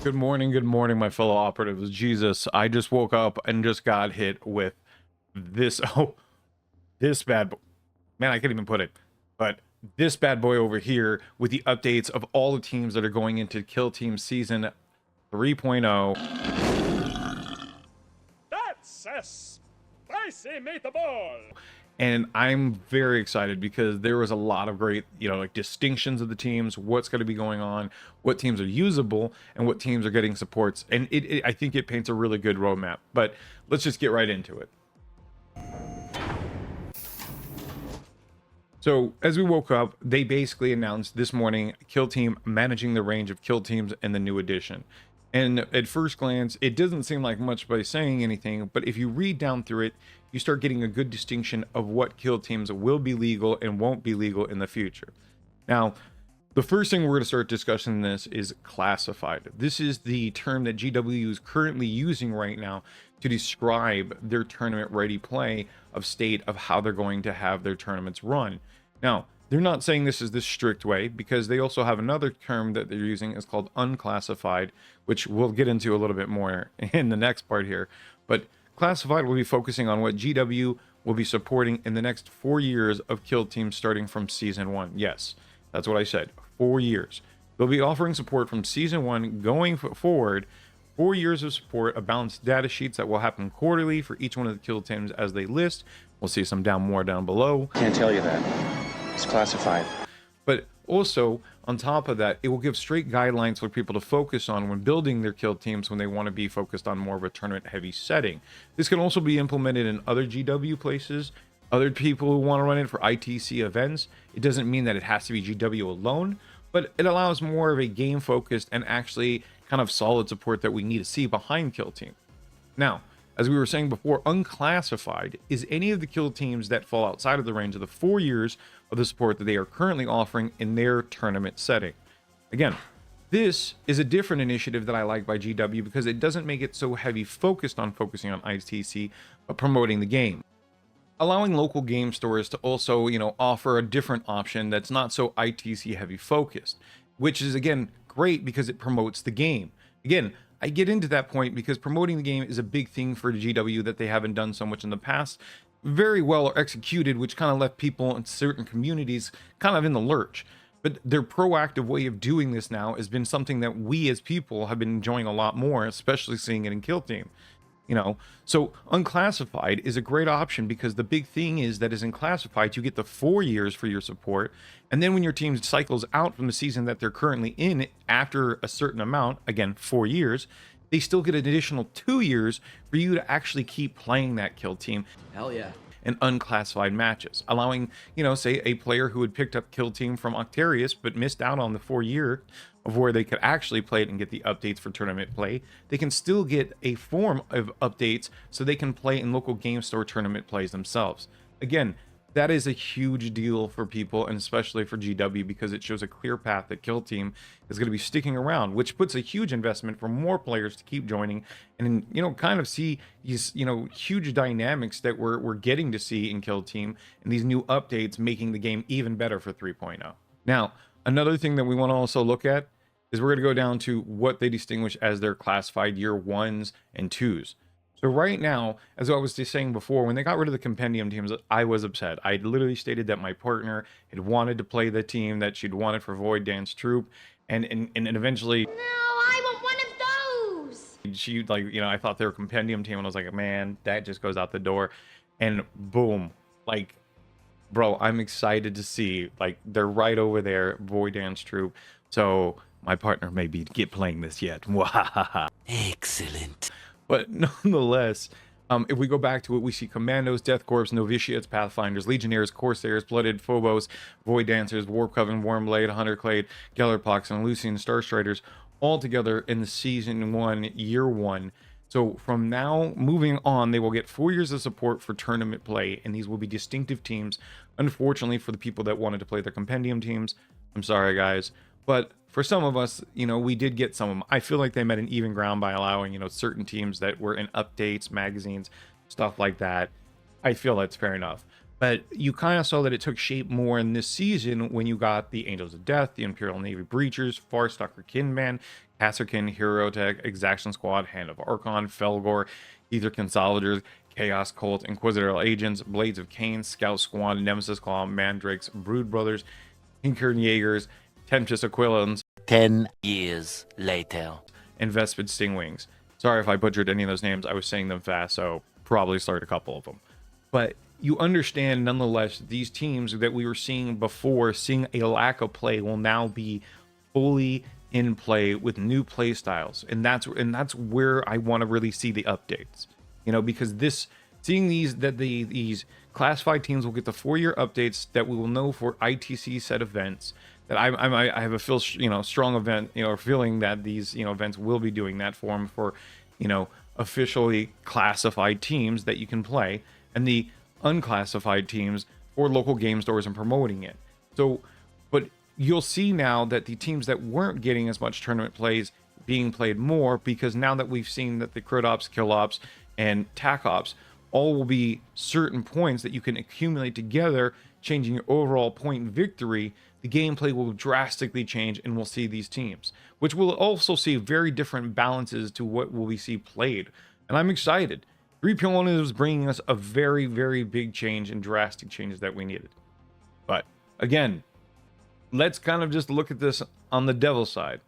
Good morning, my fellow operatives. Jesus, I just woke up and just got hit with this. Oh, this bad boy. Man, I can't even put it. But this bad boy over here with the updates of all the teams that are going into Kill Team Season 3.0. That's a spicy meatball! And I'm very excited because there was a lot of great, like distinctions of the teams, what's going to be going on, what teams are usable, and what teams are getting supports. And I think it paints a really good roadmap. But let's just get right into it. So as we woke up, they basically announced this morning Kill Team managing the range of kill teams in the new edition. And at first glance, it doesn't seem like much by saying anything, but if you read down through it, you start getting a good distinction of what kill teams will be legal and won't be legal in the future. Now, the first thing we're going to start discussing this is classified. This is the term that GW is currently using right now to describe their tournament ready play of state of how they're going to have their tournaments run. Now, they're not saying this is the strict way, because they also have another term that they're using is called unclassified, which we'll get into a little bit more in the next part here. But classified will be focusing on what GW will be supporting in the next 4 years of kill teams starting from season 1. Yes, that's what I said, 4 years. They'll be offering support from season 1 going forward, 4 years of support, a balanced data sheets that will happen quarterly for each one of the kill teams as they list. We'll see some more down below. Can't tell you that. It's classified. But also, on top of that, it will give straight guidelines for people to focus on when building their kill teams when they want to be focused on more of a tournament-heavy setting. This can also be implemented in other GW places, other people who want to run it for ITC events. It doesn't mean that it has to be GW alone, but it allows more of a game-focused and actually kind of solid support that we need to see behind kill team. Now, as we were saying before, unclassified is any of the kill teams that fall outside of the range of the 4 years of the support that they are currently offering in their tournament setting. Again, this is a different initiative that I like by GW because it doesn't make it so heavy focused on focusing on ITC, but promoting the game. Allowing local game stores to also, offer a different option that's not so ITC heavy focused, which is again great because it promotes the game. Again, I get into that point because promoting the game is a big thing for GW that they haven't done so much in the past, very well executed, which kind of left people in certain communities kind of in the lurch. But their proactive way of doing this now has been something that we as people have been enjoying a lot more, especially seeing it in Kill Team. So unclassified is a great option because the big thing is that as unclassified, you get the 4 years for your support. And then when your team cycles out from the season that they're currently in after a certain amount, again, 4 years, they still get an additional 2 years for you to actually keep playing that kill team. Hell yeah. In unclassified matches, allowing, say a player who had picked up kill team from Octarius but missed out on the 4 year of where they could actually play it and get the updates for tournament play, they can still get a form of updates so they can play in local game store tournament plays themselves. Again, that is a huge deal for people, and especially for GW, because it shows a clear path that Kill Team is going to be sticking around, which puts a huge investment for more players to keep joining and, kind of see these, huge dynamics that we're getting to see in Kill Team and these new updates making the game even better for 3.0. Now, another thing that we want to also look at is we're going to go down to what they distinguish as their classified year 1s and 2s. So right now, as I was just saying before, when they got rid of the compendium teams, I was upset. I literally stated that my partner had wanted to play the team that she'd wanted for Void Dance Troop, and eventually... No, I want one of those! She, I thought they were compendium team, and I was like, man, that just goes out the door. And boom, bro, I'm excited to see, they're right over there, Void Dance Troop. So my partner may get playing this yet. Excellent. But nonetheless, if we go back to it, we see Commandos, Death Corps, Novitiates, Pathfinders, Legionnaires, Corsairs, Blooded, Phobos, Void Dancers, Warp Coven, Wormblade, Hunter Clade, Gellerpox, and Lucian Starstriders all together in the Season 1, Year 1. So from now, moving on, they will get 4 years of support for tournament play, and these will be distinctive teams. Unfortunately, for the people that wanted to play their compendium teams, I'm sorry, guys. But for some of us, we did get some of them. I feel like they met an even ground by allowing, certain teams that were in updates, magazines, stuff like that. I feel that's fair enough. But you kind of saw that it took shape more in this season when you got the Angels of Death, the Imperial Navy Breachers, Farstalker Kinman, Kasserkin, Hero Tech, Exaction Squad, Hand of Archon, Felgor, Ether Consoliders, Chaos Cult, Inquisitorial Agents, Blades of Cain, Scout Squad, Nemesis Claw, Mandrakes, Brood Brothers, Kinkern Jaegers, Tempest Aquilans, 10 years later. and Vespid Stingwings. Sorry if I butchered any of those names. I was saying them fast, so probably start a couple of them. But you understand nonetheless, these teams that we were seeing before, seeing a lack of play, will now be fully in play with new play styles. And that's where I want to really see the updates. You know, because seeing these classified teams will get the 4-year updates that we will know for ITC set events. That I have a strong event, feeling that these events will be doing that for them for officially classified teams that you can play, and the unclassified teams for local game stores and promoting it. So, but you'll see now that the teams that weren't getting as much tournament plays being played more, because now that we've seen that the crit ops, kill ops, and tac ops all will be certain points that you can accumulate together, changing your overall point victory, the gameplay will drastically change, and we'll see these teams, which will also see very different balances to what will we see played. And I'm excited. 3.1 is bringing us a very, very big change and drastic changes that we needed. But again, let's kind of just look at this on the devil side.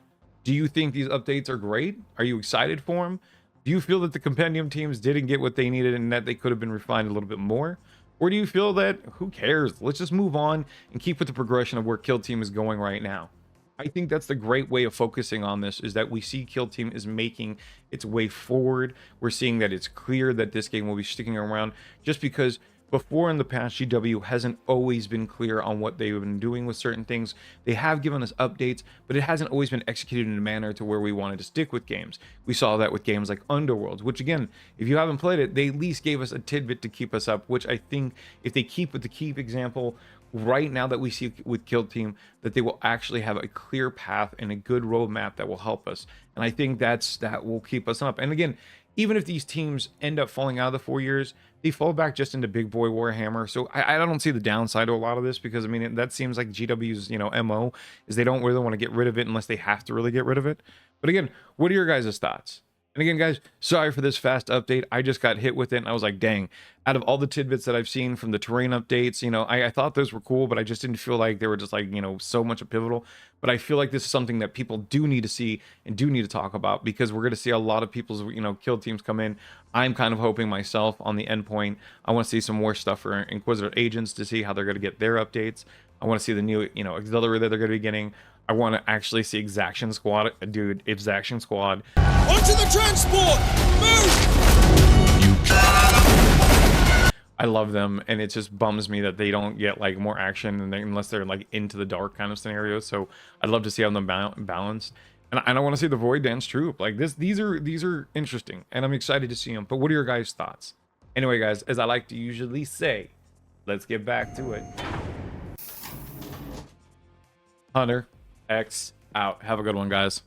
Do you think these updates are great? Are you excited for them? Do you feel that the compendium teams didn't get what they needed and that they could have been refined a little bit more? Or do you feel that who cares? Let's just move on and keep with the progression of where Kill Team is going right now. I think that's the great way of focusing on this, is that we see Kill Team is making its way forward. We're seeing that it's clear that this game will be sticking around, just because before in the past, GW hasn't always been clear on what they've been doing with certain things. They have given us updates, but it hasn't always been executed in a manner to where we wanted to stick with games. We saw that with games like Underworlds, which again, if you haven't played it, they at least gave us a tidbit to keep us up, which I think if they keep with the Keep example right now that we see with Kill Team, that they will actually have a clear path and a good roadmap that will help us. And I think that will keep us up. And again, even if these teams end up falling out of the 4 years, they fall back just into Big Boy Warhammer. So I don't see the downside to a lot of this, because I mean, that seems like GW's MO is they don't really want to get rid of it unless they have to really get rid of it. But again, what are your guys' thoughts? And again, guys, sorry for this fast update. I just got hit with it and I was like, dang, out of all the tidbits that I've seen from the terrain updates, I thought those were cool, but I just didn't feel like they were just like, so much of pivotal. But I feel like this is something that people do need to see and do need to talk about, because we're going to see a lot of people's, kill teams come in. I'm kind of hoping myself on the endpoint, I want to see some more stuff for Inquisitor agents to see how they're going to get their updates. I want to see the new, auxiliary that they're going to be getting. I want to actually see Exaction Squad. Dude, Exaction Squad. Onto the transport! Move! I love them, and it just bums me that they don't get like more action unless they're like into the dark kind of scenarios. So I'd love to see how them balanced. And I want to see the Void Dance Troop. Like these are interesting, and I'm excited to see them. But what are your guys' thoughts? Anyway, guys, as I like to usually say, let's get back to it. Hunter X out. Have a good one, guys.